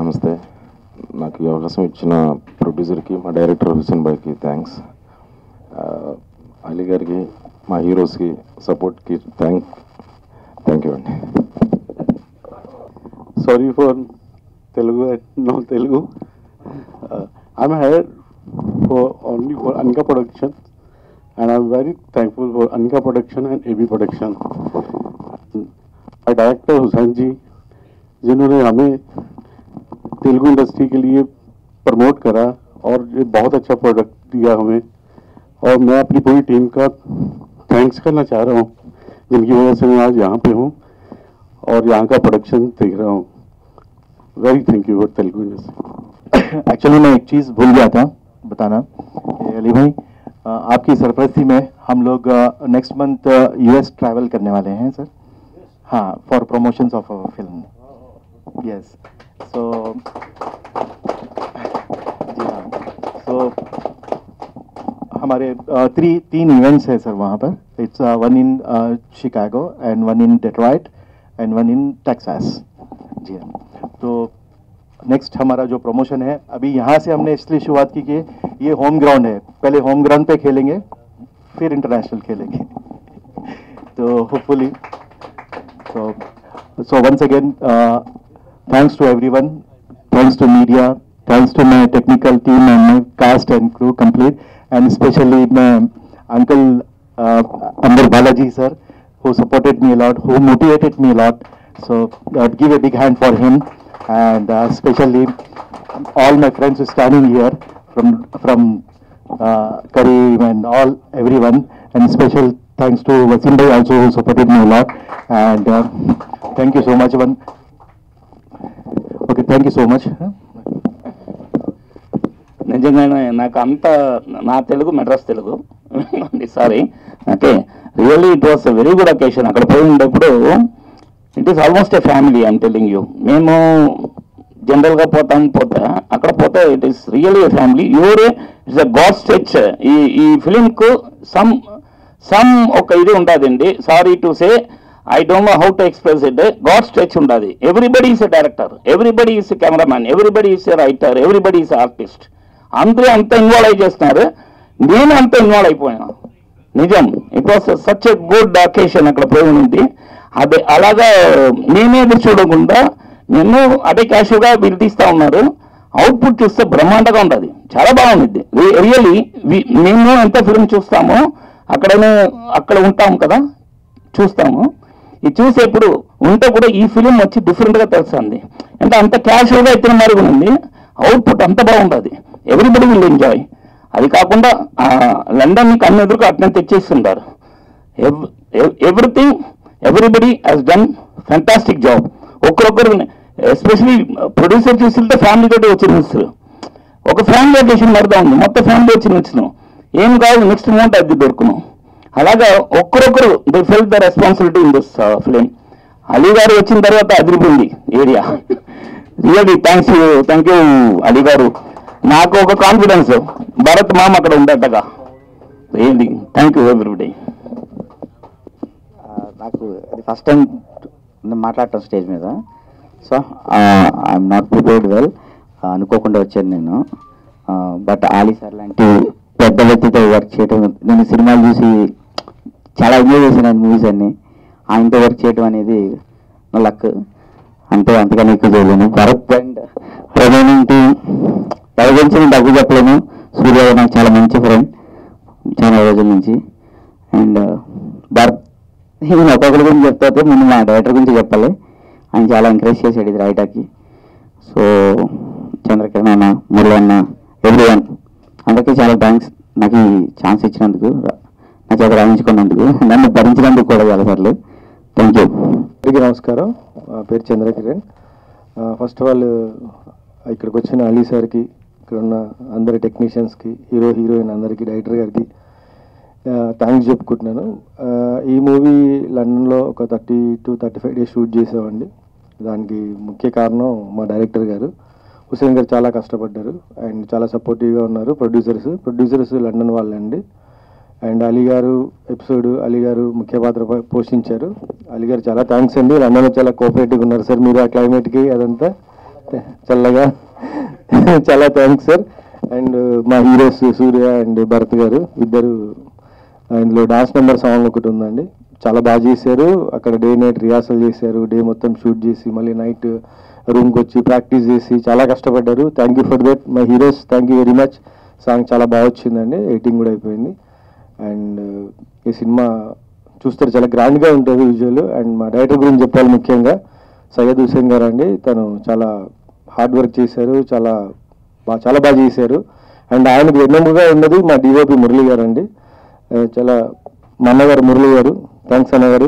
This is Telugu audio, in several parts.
నమస్తే. నాకు ఈ అవకాశం ఇచ్చిన ప్రొడ్యూసర్కి, మా డైరెక్టర్ హుసేన్ భాయ్కి థ్యాంక్స్. అలీ గారికి, మా హీరోస్కి సపోర్ట్కి థ్యాంక్ యూ అండి. Sorry for Telugu and no Telugu. I'm here only for Anka Production, and I'm very thankful for Anka Production and AB Production. My director Hussain ji, जिन्होंने हमें तेलुगु इंडस्ट्री के लिए प्रमोट करा और ये बहुत अच्छा प्रोडक्ट दिया हमें, और मैं अपनी पूरी टीम का थैंक्स करना चाह रहा हूँ, जिनकी वजह से मैं आज यहाँ पे हूँ और यहाँ का प्रोडक्शन देख रहा हूँ. Very thank you for Telugu industry. Actually मैं एक चीज़ भूल गया था बताना. अली भाई, आपकी सरपरस्ती में हम लोग नेक्स्ट मंथ यूएस ट्रैवल करने वाले हैं सर. हाँ, for promotions of our film. Yes, so जी हाँ, सो हमारे तीन इवेंट्स हैं सर वहाँ पर. It's one in Chicago and one in Detroit and one in Texas. जी हाँ, तो नेक्स्ट हमारा जो प्रमोशन है, अभी यहाँ से हमने इसलिए शुरुआत की कि ये होम ग्राउंड है. पहले होम ग्राउंड पे खेलेंगे, फिर इंटरनेशनल खेलेंगे. तो hopefully so once again thanks to everyone, thanks to media, thanks to my technical team and my cast and crew complete, and especially my uncle Amber Balaji sir, who supported me a lot, who motivated me a lot. So give a big hand for him, and especially all my friends who are standing here from Kareem and everyone, and special thanks to Wasim Bhai also, who supported me a lot, and thank you so much. Okay, thank you so much. నిజంగానే నాకు అంత నా Telugu Madras Telugu sorry. Okay, really it was a very good occasion. అక్కడ పోయి ఉండేప్పుడు it is almost a family. I'm telling you. మేము జనరల్గా పోతే అక్కడ పోతే it is really a family. It's a god's touch. ఈ ఫిలింకు సమ్ ఒక ఇది ఉంటుందండి. Sorry to say, I don't know how to express it. God's touch ఉంటుంది. Everybody is a director, everybody is a cameraman, everybody is a writer, everybody is artist. అందరూ అంత ఇన్వాల్వ్ అయి చేస్తున్నారు. నేను అంత ఇన్వాల్వ్ అయిపోయాను. నిజం, it was such a good occasion. అక్కడ పోయి ఉంది అదే. అలాగా నేనే ఎదురు చూడకుండా నేను అదే క్యాషువల్గా వీళ్ళు తీస్తూ ఉన్నారు. అవుట్పుట్ చూస్తే బ్రహ్మాండంగా ఉంటుంది, చాలా బాగుంది. రియల్లీ మేము ఎంత ఫిల్మ్ చూస్తామో అక్కడ ఉంటాం కదా, చూస్తాము. ఇది చూసేప్పుడు ఉంటే కూడా ఈ ఫిలిం వచ్చి డిఫరెంట్గా తెలుస్తుంది. అంటే అంత క్యాషువల్గా ఎత్తిన మరి ఉంది. అవుట్పుట్ అంత బాగుంటుంది. Everybody will enjoy. అది కాకుండా లండన్ కన్ను ఎదురుగా అట్నే తెచ్చేస్తుంటారు. Everybody has done fantastic job. ఒక్కరొక్కరు, ఎస్పెషలీ ప్రొడ్యూసర్ చూస్తుంటే ఫ్యామిలీ తోటి వచ్చి నిలుస్తారు. ఒక ఫ్యామిలీ అకేషన్ మరదా ఉంది, మొత్తం ఫ్యామిలీ వచ్చి నిలుస్తున్నాం. ఏం కాదు, నెక్స్ట్ అమౌంట్ అది దొరుకున్నాం. అలాగా ఒక్కరొక్కరు they felt the responsibility in this film. Ali గారు వచ్చిన తర్వాత అదిరిపోయింది area. Really thank you Ali గారు. నాకు ఒక కాన్ఫిడెన్స్, భరత్ మామ అక్కడ ఉండేటగా. Really thank you everybody. నాకు అది ఫస్ట్ టైం మాట్లాడటం స్టేజ్ మీద. So I'm not prepared well, అనుకోకుండా వచ్చాను నేను. బట్ ఆలీ సార్ లాంటి పెద్ద వ్యక్తితో వర్క్ చేయడం, నేను సినిమాలు చూసి చాలా ఎంజాయ్ చేశాను మూవీస్ అన్ని. ఆయనతో వర్క్ చేయడం అనేది నా లక్. అంటే అంతగానే ఎక్కువ చేయలేను. భరత్ అండ్ ప్రజెంట్ ఎవరి గురించి నేను తక్కువ చెప్పలేను. సూర్య నాకు చాలా మంచి ఫ్రెండ్ చాలా రోజుల నుంచి. అండ్ భరత్ నేను ఒక్కొక్కరి గురించి చెప్తే ముందు మా డైరెక్టర్ గురించి చెప్పాలి. ఆయన చాలా ఎంకరేజ్ చేశాడు ఇది రాయటానికి. సో చంద్రకిరణ్ అన్న, మురళి అన్న, ఎవ్రీవన్ అందరికీ చాలా థ్యాంక్స్. నాకు ఈ ఛాన్స్ ఇచ్చినందుకు, నా చేత రాయించుకున్నందుకు, నన్ను భరించినందుకు కూడా చాలా సార్లు థ్యాంక్ యూ. అందరికీ నమస్కారం. పేరు చంద్రకిరణ్. ఫస్ట్ ఆఫ్ ఆల్ ఇక్కడికి వచ్చిన అలీ సార్కి, ఇక్కడ ఉన్న అందరి టెక్నీషియన్స్కి, హీరోయిన్ అందరికీ, డైరెక్టర్ గారికి థ్యాంక్స్ చెప్పుకుంటున్నాను. ఈ మూవీ లండన్లో ఒక 30 to 35 days షూట్ చేసామండి. దానికి ముఖ్య కారణం మా డైరెక్టర్ గారు హుసేన్ గారు. చాలా కష్టపడ్డారు అండ్ చాలా సపోర్టివ్గా ఉన్నారు. ప్రొడ్యూసర్స్ లండన్ వాళ్ళండి. అండ్ అలీ గారు అలీ గారు ముఖ్య పాత్ర పోషించారు. అలీ గారు చాలా థ్యాంక్స్ అండి. లండన్లో చాలా కోఆపరేటివ్గా ఉన్నారు సార్. మీరు ఆ క్లైమేట్కి అదంతా చల్లగా చాలా థ్యాంక్స్ సార్. అండ్ మా హీరోస్ సూర్య అండ్ భరత్ గారు ఇద్దరు ఇందులో డాన్స్ నెంబర్ సాంగ్ ఒకటి ఉందండి, చాలా బాగా చేశారు. అక్కడ డే నైట్ రిహార్సల్ చేశారు, డే మొత్తం షూట్ చేసి మళ్ళీ నైట్ రూమ్కి వచ్చి ప్రాక్టీస్ చేసి చాలా కష్టపడ్డారు. Thank you for that my heroes, thank you very much. Song చాలా బాగా వచ్చిందండి, ఎడిటింగ్ కూడా అయిపోయింది. అండ్ ఈ సినిమా చూస్తారు చాలా గ్రాండ్గా ఉంటుంది విజువల్. అండ్ మా డైరెక్టర్ గురించి చెప్పాలి, ముఖ్యంగా సయ్యద్ హుసేన్ గారు అండి. తను చాలా హార్డ్ వర్క్ చేశారు, చాలా బాగా చేశారు. అండ్ ఆయనకు వెన్నెముగా ఉన్నది మా డిఓపి మురళి గారు అండి. చాలా మా అన్నగారు మురళి గారు, థ్యాంక్స్ అన్నగారు.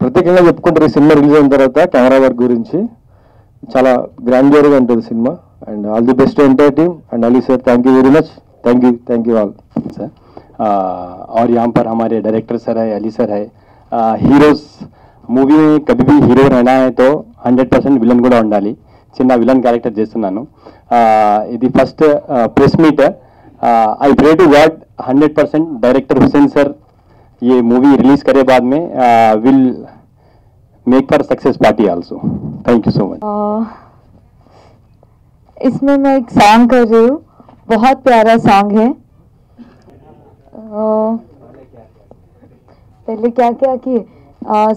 ప్రత్యేకంగా చెప్పుకుంటారు ఈ సినిమా రిలీజ్ అయిన తర్వాత కెమెరా వర్క్ గురించి. చాలా గ్రాండ్యూర్గా ఉంటుంది cinema. And all the best entire team and Ali sir, thank you very much, thank you all sir. और यहाँ पर हमारे डायरेक्टर सर है, अली सर है. हीरोज మూవీ కभी भी హీరో रहना है तो 100% విలన్ కూడా ఉండాలి. చిన్న విలన్ క్యారెక్టర్ చేస్తున్నాను. ఇది first press meet. I pray to God 100% director Hussain sir ये मूवी रिलीज करे बाद में will make for success party also. Thank you so much. इसमें मैं एक सॉन्ग कर रही हूँ, बहुत प्यारा सॉन्ग है. पहले क्या क्या किए,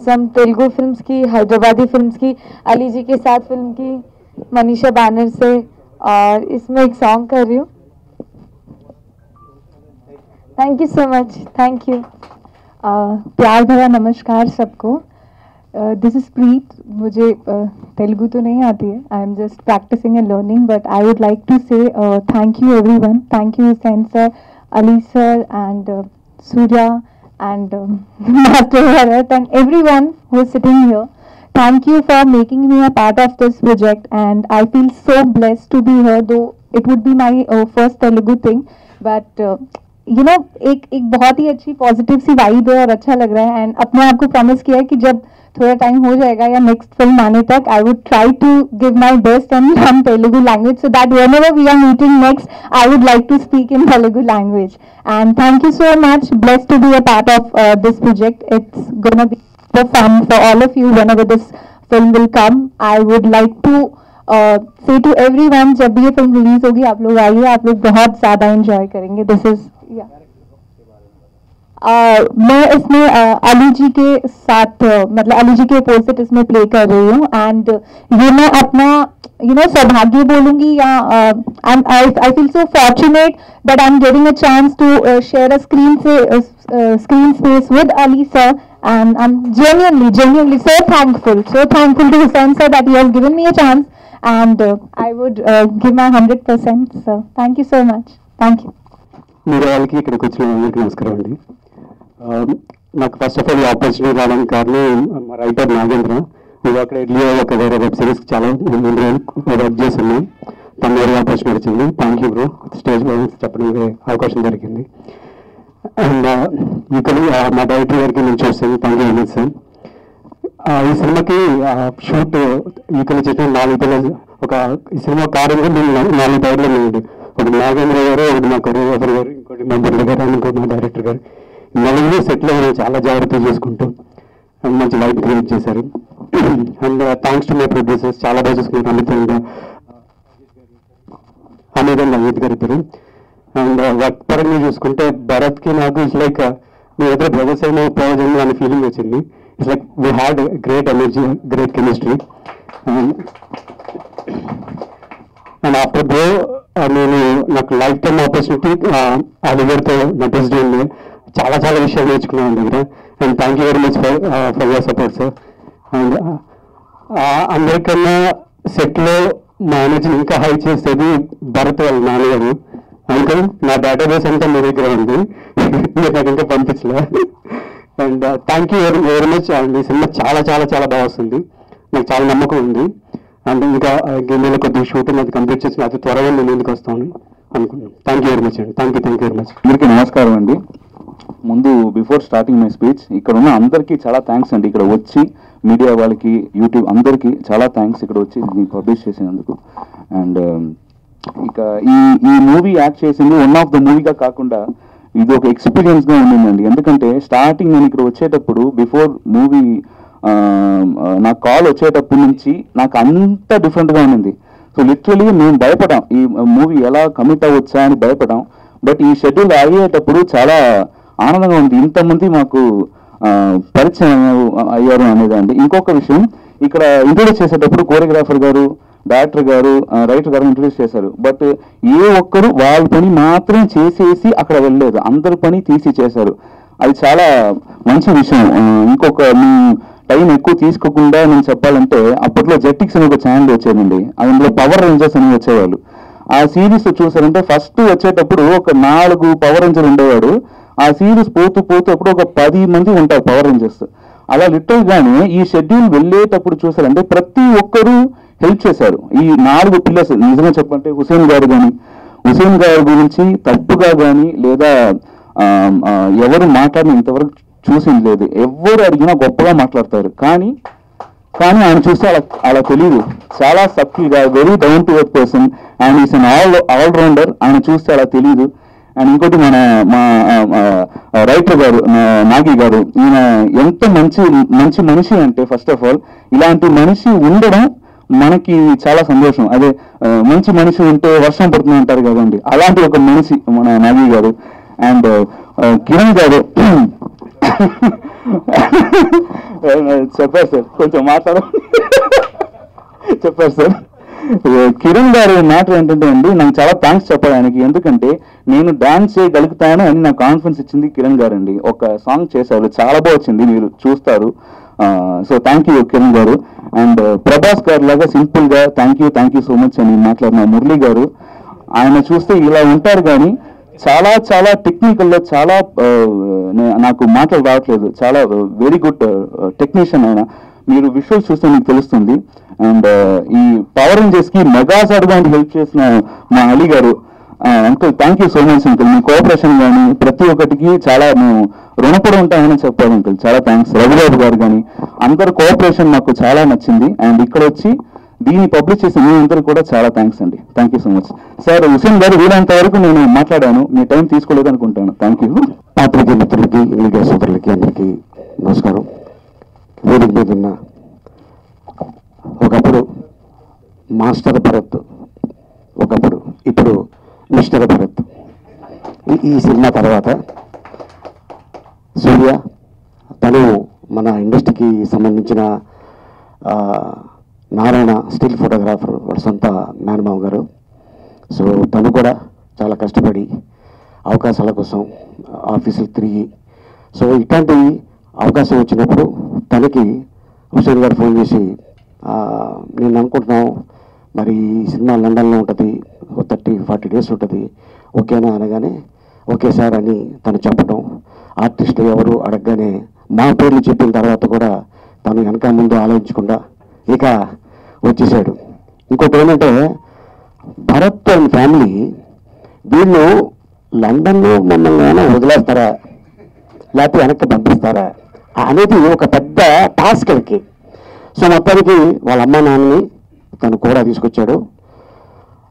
सम तेलुगु फिल्म्स की, हैदराबादी फिल्म्स की, अली जी के साथ फिल्म की, मनीषा बैनर से, और इसमें एक सॉन्ग कर रही हूँ. Thank you so much, thank you. प्यार भरा नमस्कार सबको. This is Preet. मुझे तेलुगु तो नहीं आती है, I am just practising and learning, but I would like to say thank you everyone. Thank you Hussain sir, Ali sir and Surya and Master Bharat and everyone who is sitting here. Thank you for making me a part of this project, and I feel so blessed to be here, though it would be my first Telugu thing, but you know एक बहुत ही अच्छी पॉजिटिव सी वाइब है और अच्छा लग रहा है. एंड अपने आप को प्रॉमिस किया है कि जब थोड़ा टाइम हो जाएगा या नेक्स्ट फिल्म आने तक, I would try to give my best and learn Telugu language, so that whenever we are meeting next, I would like to speak in Telugu language. And thank you so much. Blessed to be a part of this project. It's gonna be so fun for all of you whenever this film will come. I would like to say to everyone, जब भी ये फिल्म रिलीज होगी आप लोग आइए, आप लोग बहुत ज़्यादा एंजॉय करेंगे. दिस इज मैं इसमें अली जी के साथ मतलब अली जी के अपोजिट इसमें प्ले कर रही हूँ. एंड ये मैं अपना सौभाग्य बोलूँगी या I feel so fortunate that I am getting a chance to share a screen space with Ali sir. And I'm genuinely so thankful to Hussain sir that he has given me a chance, and I would give my 100%. So thank you so much. Thank you. మీరు వాళ్ళకి ఇక్కడికి వచ్చిన అందరికీ నమస్కారం అండి. నాకు ఫస్ట్ ఆఫ్ ఆల్ ఈ ఆపర్చునిటీ రావడానికి కారణం మా రైటర్ నాగేంద్ర. మేము అక్కడ ఇడ్లీ ఒక వేరే వెబ్ సిరీస్ చాలా ముందు వర్క్ చేస్తున్నాం. తను వేరే ఆపర్చునిటీ వచ్చింది. థ్యాంక్ యూ బ్రో, స్టేజ్ మీద చెప్పడానికి అవకాశం దొరికింది. అండ్ ఇక్కడ మా డైరెక్టర్ గారికి నేను చూస్తాను. Thank you very much sir. ఈ సినిమాకి షూట్ ఇక్కడ చేసిన 4 పేర్లు ఒక ఈ సినిమా కార్యంగా మేము 4 పేర్లు ఉన్నాయండి. ఒకటి నాగేంద్ర గారు, ఒకటి మా కొరియోగ్రాఫర్ గారు, ఇంకోటి మా మురళి గారు, ఇంకోటి మా డైరెక్టర్ గారు. 4 సెట్లో చాలా జాగ్రత్తగా చేసుకుంటూ మంచి లైఫ్ క్రియేట్ చేశారు. And thanks to my producers, చాలా బాగా చూసుకున్నారు. అమిత్ అండ్ అజిత్ గారు ఇద్దరు. అండ్ వర్క్ పరంగా చూసుకుంటే భరత్కి నాకు ఇట్స్ లైక్ మీ ఇద్దరు బ్రదర్స్ ఏమో ప్రయోజనం అనే ఫీలింగ్ వచ్చింది. It's like we had great energy, great chemistry. And after bro నేను నాకు లైఫ్ టైమ్ ఆపర్చునిటీ అలీగర్తో నటించడం చాలా చాలా విషయాలు నేర్చుకున్నాను దగ్గర. And thank you very much for your support sir. And అందరికన్నా సెట్లో మా ఎనర్జీ ఇంకా హై చేసేది భరత్ వాళ్ళ నాన్నగారు. అంకుల్ నా డేటాబేస్ అంతా మీ దగ్గర ఉంది, మీరు నాకు ఇంకా పంపించలే. And thank you very much. And ఈ సినిమా చాలా చాలా చాలా బాగా వస్తుంది, నాకు చాలా నమ్మకం ఉంది. అండ్ ఇంకా గిన్నెలో కొద్దిగా షూటింగ్ అది కంప్లీట్ చేసి అతి త్వరగా నేను ముందుకు వస్తాను అనుకున్నాను. థ్యాంక్ యూ వెరీ మచ్ అండి. Thank you very much. అందరికీ నమస్కారం అండి. ముందు బిఫోర్ స్టార్టింగ్ మై స్పీచ్ ఇక్కడ ఉన్న అందరికీ చాలా థ్యాంక్స్ అండి. ఇక్కడ వచ్చి మీడియా వాళ్ళకి, యూట్యూబ్ అందరికీ చాలా థ్యాంక్స్ ఇక్కడ వచ్చి పబ్లిష్ చేసినందుకు. అండ్ ఇక ఈ మూవీ యాక్ట్ చేసింది వన్ ఆఫ్ ద మూవీగా కాకుండా ఇది ఒక ఎక్స్పీరియన్స్గా ఉండిందండి. ఎందుకంటే స్టార్టింగ్ నేను ఇక్కడ వచ్చేటప్పుడు బిఫోర్ మూవీ నాకు కాల్ వచ్చేటప్పటి నుంచి నాకు అంత డిఫరెంట్గా ఉంది. సో లిటరలీ మేము భయపడాం, ఈ మూవీ ఎలా కమిట్ అవ్వచ్చా అని భయపడాం. బట్ ఈ షెడ్యూల్ అయ్యేటప్పుడు చాలా ఆనందంగా ఉంది, ఇంతమంది మాకు పరిచయం అయ్యారు అనేదండి. ఇంకొక విషయం, ఇక్కడ ఇంట్రొడ్యూస్ చేసేటప్పుడు కోరియోగ్రాఫర్ గారు, డైరెక్టర్ గారు, రైటర్ గారు ఇంట్రొడ్యూస్ చేశారు. బట్ ఏ ఒక్కరు వాళ్ళ పని మాత్రం చేసేసి అక్కడ వెళ్ళలేదు, అందరి పని తీసి చేశారు. అది చాలా మంచి విషయం. ఇంకొక మీ టైం ఎక్కువ తీసుకోకుండా నేను చెప్పాలంటే, అప్పట్లో జెట్టిక్స్ అని ఒక ఛానల్ వచ్చేదండి, అందులో పవర్ రేంజర్స్ అని వచ్చేవాళ్ళు. ఆ సిరీస్ చూసారంటే ఫస్ట్ వచ్చేటప్పుడు ఒక 4 పవర్ రేంజర్ ఉండేవాడు. ఆ సిరీస్ పోతూ అప్పుడు ఒక 10 మంది ఉంటారు పవర్ రేంజర్స్. అలా లిటరల్ గానే ఈ షెడ్యూల్ వెళ్ళేటప్పుడు చూసారంటే ప్రతి ఒక్కరూ హెల్ప్ చేశారు. ఈ 4 పిల్లర్స్ నిజంగా చెప్పంటే హుసేన్ గారు కానీ, హుసేన్ గారి గురించి తప్పుగా కానీ లేదా ఎవరు మాట్లాడిన ఇంతవరకు చూసింది లేదు. ఎవరు అడిగినా గొప్పగా మాట్లాడతారు, కానీ ఆయన చూస్తే అలా తెలియదు. చాలా సబ్టిల్గా, very down to earth person, and is an all rounder. ఆయన చూస్తే అలా తెలియదు. అండ్ ఇంకోటి మా రైటర్ గారు నాగి గారు, ఈయన ఎంత మంచి మనిషి అంటే, ఫస్ట్ ఆఫ్ ఆల్ ఇలాంటి మనిషి ఉండడం మనకి చాలా సంతోషం. అదే మంచి మనిషి ఉంటే వర్షం పడుతుంది అంటారు కదండి, అలాంటి ఒక మనిషి మన నాగి గారు. అండ్ కిరణ్ గారు చెప్పారు సార్, కొంచెం చెప్పారు సార్. కిరణ్ గారి మ్యాటర్ ఏంటంటే అండి, నాకు చాలా థ్యాంక్స్ చెప్పాలి ఆయనకి. ఎందుకంటే నేను డాన్స్ చేయగలుగుతాను అని నాకు కాన్ఫిడెన్స్ ఇచ్చింది కిరణ్ గారు అండి. ఒక సాంగ్ చేశారు, చాలా బాగా వచ్చింది, మీరు చూస్తారు. సో థ్యాంక్ యూ కిరణ్ గారు. అండ్ ప్రభాస్ గారు లాగా సింపుల్ గా థ్యాంక్ యూ సో మచ్ అని మాట్లాడిన మురళి గారు, ఆయన చూస్తే ఇలా ఉంటారు కానీ చాలా టెక్నికల్లో చాలా నాకు మాటలు రావట్లేదు, చాలా వెరీ గుడ్ టెక్నీషియన్ ఆయన. మీరు విజువల్స్ చూస్తే మీకు తెలుస్తుంది. అండ్ ఈ పవర్ రేంజర్స్ కి మెగాసార్ గా హెల్ప్ చేసిన మా అలీ గారు, uncle thank you so much uncle. Me cooperation కానీ ప్రతి ఒక్కటికి చాలా మేము రుణపడి ఉంటామని చెప్పారు అంకుల్, చాలా థ్యాంక్స్. రఘుబాబు గారు కానీ అందరు కోఆపరేషన్ నాకు చాలా నచ్చింది. అండ్ ఇక్కడ వచ్చి దీన్ని పబ్లిష్ చేసిన మీ అందరూ కూడా చాలా థ్యాంక్స్ అండి. Thank you so much sir. Hussain garu వీలైనంత వరకు నేను మాట్లాడాను, మీ టైం తీసుకోలేదు అనుకుంటాను. Thank you. పాత్రికేయ మిత్రులకి, మీడియా సోదరులకి అందరికీ నమస్కారం. వేదిక మీద ఉన్న ఒకప్పుడు మాస్టర్ భరత్, ఇప్పుడు మిస్టర్ భరత్. ఈ సినిమా తర్వాత సూర్య, తను మన ఇండస్ట్రీకి సంబంధించిన నారాయణ స్టిల్ ఫోటోగ్రాఫర్, వాడు సొంత మేనమావ గారు. సో తను కూడా చాలా కష్టపడి అవకాశాల కోసం ఆఫీసులు తిరిగి, సో ఇట్లాంటి అవకాశం వచ్చినప్పుడు తనకి హుసేన్ గారు ఫోన్ చేసి, నేను అనుకుంటున్నాను మరి ఈ సినిమా లండన్లో ఉంటుంది, 30-40 డేస్ ఉంటుంది, ఓకేనా అనగానే ఓకే సార్ అని తను చెప్పడం, ఆర్టిస్టులు ఎవరు అడగగానే మా పేర్లు చెప్పిన తర్వాత కూడా తను వెనక ముందు ఆలోచించకుండా ఇక వచ్చేసాడు. ఇంకోటి ఏంటంటే భరత్ అండ్ ఫ్యామిలీ, వీళ్ళు లండన్లో మమ్మల్ని ఏమైనా వదిలేస్తారా లేకపోతే వెనక్కి పంపిస్తారా అనేది ఒక పెద్ద టాస్క్ వాళ్ళకి. సో మొత్తానికి వాళ్ళ అమ్మ నాన్నని తను కూడా తీసుకొచ్చాడు,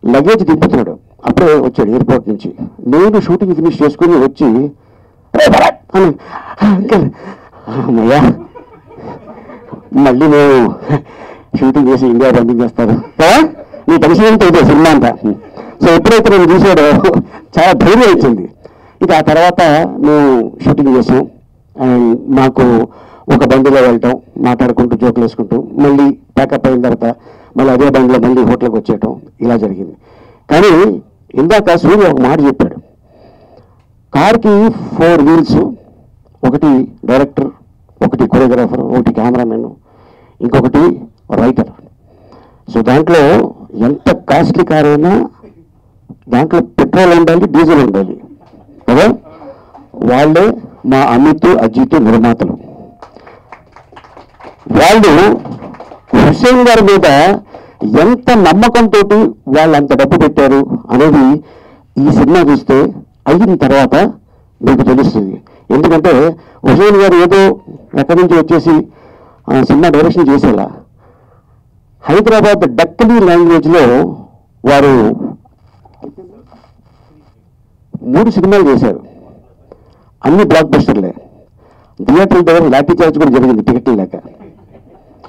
లగేజ్ దింపుతున్నాడు. అప్పుడే వచ్చాడు ఎయిర్పోర్ట్ నుంచి. నేను షూటింగ్ ఫినిష్ చేసుకుని వచ్చి అంకల్ అమ్మయ్యా మళ్ళీ నేను షూటింగ్ చేసి ఇండియా పంపించేస్తారు, నీ టెన్షన్ ఏంటో ఇదే సినిమా అంతా. సో ఎప్పుడైతే నేను చూసాడో చాలా ధైర్యం వచ్చింది. ఇక ఆ తర్వాత మేము షూటింగ్ చేసాం. అండ్ మాకు ఒక బండిలో వెళ్ళటం, మాట్లాడుకుంటూ జోకులు వేసుకుంటూ మళ్ళీ ప్యాకప్ అయిన తర్వాత మళ్ళీ అదే బండిలో మళ్ళీ హోటల్కి వచ్చేయటం ఇలా జరిగింది. కానీ ఇందాక సూర్య ఒక మాట చెప్పాడు, కార్కి 4 వీల్స్, ఒకటి డైరెక్టర్, ఒకటి కొరియోగ్రాఫర్, ఒకటి కెమెరామెన్, ఇంకొకటి రైటర్. సో దాంట్లో ఎంత కాస్ట్లీ కార్ అయినా దాంట్లో పెట్రోల్ ఉండాలి, డీజిల్ ఉండాలి కదా. వాళ్ళే మా అమిత్, అజిత్ నిర్మాతలు. వాళ్ళు హుసేన్ గారి మీద ఎంత నమ్మకంతో వాళ్ళు అంత డబ్బు పెట్టారు అనేది ఈ సినిమా చూస్తే అయిన తర్వాత మీకు తెలుస్తుంది. ఎందుకంటే హుసేన్ గారు ఏదో ఎక్కడి నుంచి వచ్చేసి సినిమా డైరెక్షన్ చేసేలా, హైదరాబాద్ డక్కనీ లాంగ్వేజ్లో వారు 3 సినిమాలు చేశారు, అన్ని బ్లాక్ బస్టర్లే. థియేటర్ దగ్గర లాఠీ చార్జ్ కూడా జరిగింది టికెట్లు లేక.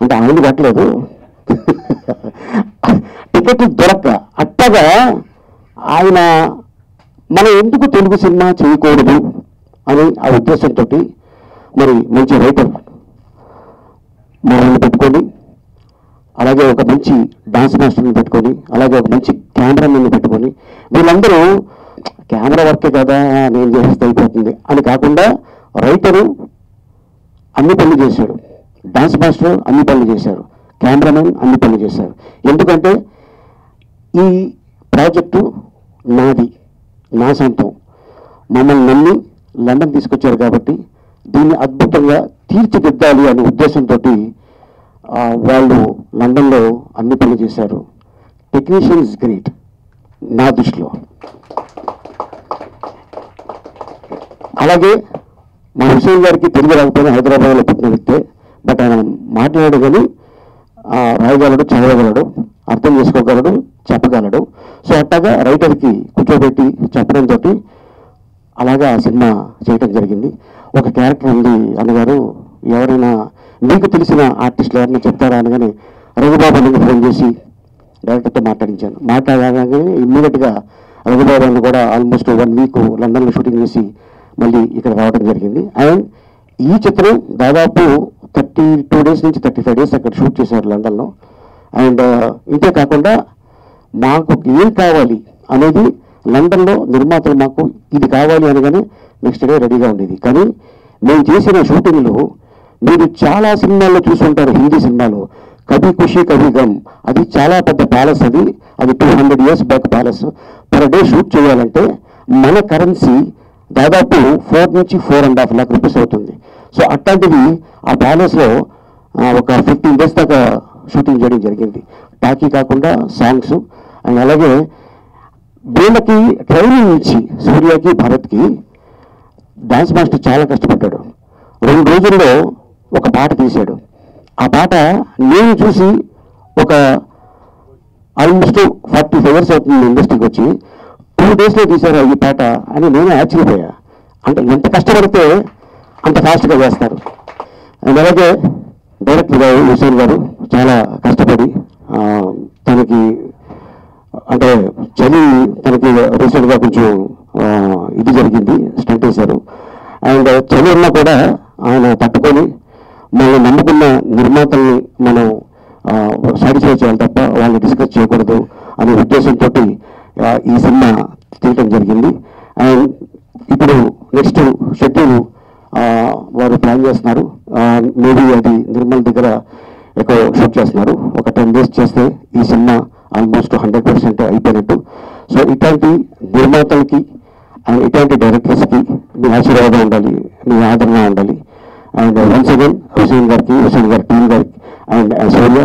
అంటే ఆయన కట్టలేదు, టికెట్లు దొరక్క అట్టగా ఆయన మనం ఎందుకు తెలుగు సినిమా చేయకూడదు అని ఆ ఉద్దేశంతో మరి మంచి రైటర్ మనల్ని పెట్టుకొని, అలాగే ఒక మంచి డాన్స్ మాస్టర్ని పెట్టుకొని, అలాగే ఒక మంచి కెమెరామెన్ని పెట్టుకొని, వీళ్ళందరూ కెమెరా వర్కే కదా నేను చేస్తే అయిపోతుంది అని కాకుండా రైటరు అన్ని పనులు చేశాడు, డాన్స్ మాస్టర్ అన్ని పనులు చేశారు, కెమెరామెన్ అన్ని పనులు చేశారు. ఎందుకంటే ఈ ప్రాజెక్టు నాది, నా సొంతం, మమ్మల్ని నమ్మి లండన్ తీసుకొచ్చారు కాబట్టి దీన్ని అద్భుతంగా తీర్చిదిద్దాలి అనే ఉద్దేశంతో వాళ్ళు లండన్లో అన్ని పనులు చేశారు. టెక్నీషియన్ ఇస్ గ్రేట్ నా దృష్టిలో. అలాగే మా హుసేన్ గారికి తెలుగు రాకపోయినా హైదరాబాద్లో పుట్టిన వ్యక్తే, బట్ ఆయన మాట్లాడాడు కానీ రాయగలడు, చదవగలడు, అర్థం చేసుకోగలడు, చెప్పగలడు. సో అట్టగా రైటర్కి కూర్చోబెట్టి చెప్పడంతో అలాగా ఆ సినిమా చేయటం జరిగింది. ఒక క్యారెక్టర్ ఉంది అన్నగారు, ఎవరైనా మీకు తెలిసిన ఆర్టిస్టులు ఎవరైనా చెప్తారా అనగానే రఘుబాబు అన్నకి ఫోన్ చేసి డైరెక్టర్తో మాట్లాడించాను. మాట్లాడగానే ఇమ్మీడియట్గా రఘుబాబు అన్న కూడా ఆల్మోస్ట్ 1 వీక్ లండన్లో షూటింగ్ చేసి మళ్ళీ ఇక్కడ రావడం జరిగింది. అండ్ ఈ చిత్రం దాదాపు 32 డేస్ నుంచి 35 డేస్ అక్కడ షూట్ చేశారు లండన్లో. అండ్ ఇంతే కాకుండా మాకు ఏం కావాలి అనేది లండన్లో నిర్మాతలు మాకు ఇది కావాలి అనగానే నెక్స్ట్ డే రెడీగా ఉండేది. కానీ మేము చేసిన షూటింగ్లో మీరు చాలా సినిమాల్లో చూసుంటారు, హిందీ సినిమాలో కభీ ఖుషీ కభీ గమ్, అది చాలా పెద్ద ప్యాలెస్, అది 200 years back palace. Per day shoot చేయాలంటే మన కరెన్సీ దాదాపు 4 నుంచి 4.5 lakh రూపీస్ అవుతుంది. సో అట్లాంటిది ఆ ప్యాలెస్లో ఒక 15 days దాకా షూటింగ్ చేయడం జరిగింది. టాకీ కాకుండా సాంగ్స్. అండ్ అలాగే వీళ్ళకి ట్రైనింగ్ ఇచ్చి సూర్యకి భరత్కి డాన్స్ మాస్టర్ చాలా కష్టపడ్డాడు. 2 రోజుల్లో ఒక పాట తీశాడు. ఆ పాట నేను చూసి ఒక ఆల్మోస్ట్ 45 years అవుతుంది ఇండస్ట్రీకి వచ్చి, 2 daysలో తీశారు ఈ పాట అని నేను ఆశ్చర్యపోయా. అంటే ఎంత కష్టపడితే అంత ఫాస్ట్గా చేస్తారు. అండ్ అలాగే డైరెక్టర్ గారు హుసేన్ గారు చాలా కష్టపడి తనకి అంటే చలి తనకి రీసెంట్గా కొంచెం ఇది జరిగింది, స్టంట్ వేశారు. అండ్ చలి ఉన్నా కూడా ఆయన తట్టుకొని మనం నమ్ముకున్న నిర్మాతల్ని మనం సాటిస్ఫై చేయాలి తప్ప వాళ్ళని డిస్కస్ చేయకూడదు అనే ఉద్దేశంతో ఈ సినిమా తీయటం జరిగింది. అండ్ ఇప్పుడు నెక్స్ట్ షెడ్యూల్ వారు ప్లాన్ చేస్తున్నారు. మేబీ అది నిర్మల్ దగ్గర ఎక్కువ షూట్ చేస్తున్నారు. ఒక 10 days చేస్తే ఈ సినిమా ఆల్మోస్ట్ 100% అయిపోయినట్టు. సో ఇట్లాంటి నిర్మాతలకి అండ్ ఇట్లాంటి డైరెక్టర్స్కి మీ ఆశీర్వాదం ఉండాలి, మీ ఆదరణ ఉండాలి. అండ్ వన్స్ అగైన్ హుసేన్ గారికి, హుసేన్ గారి టీం గారికి అండ్ సూర్య